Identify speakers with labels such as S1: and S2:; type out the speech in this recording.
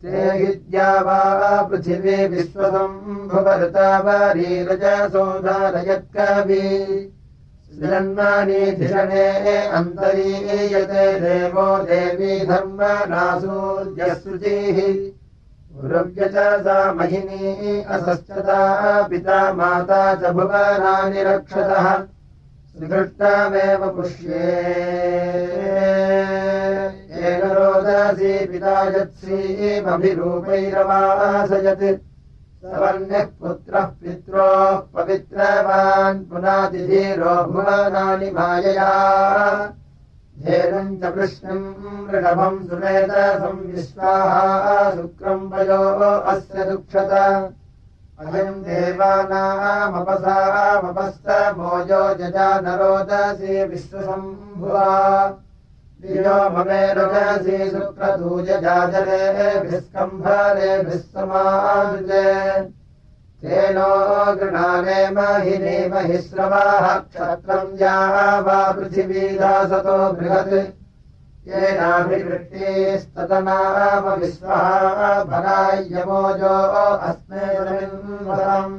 S1: ते विद्या वा पृथिवी विश्वसम्भुवऋतावरीरजसोधारयत्कवि जन्मानि धिषणे अन्तरीयते देवो देवी धर्मनासूर्यसृजिः गुरव्यचा महिनी असश्चता पिता माता च भुवनानि रक्षतः सुकृष्टामेव पुष्ये येन रोदसी पिता यत्सीमभिरूपैरवासयत् सवर्ण्यः पुत्रः पित्रोः पवित्रवान् पुनातिधीरो भुवनानि मायया धेनुम् च कृष्णम् ऋषभम् सुमेधसम् विश्वाहा शुक्रम् वयो अस्य दुक्षत अयम् देवानामपसामपस्तमोजो जजानरोदसी विश्वसम्भुवा दियो ममे रजसि शुक्रदूजजाजलेभिः स्कम्भरेभिः समानुजे तेनो गृणाने महिनी महिश्रवाः क्षत्रम् या वा पृथिवी दासतो बृहत् येनाभिवृष्टिस्ततनाम विश्वः भरायमोजो अस्मे रविन्वरम्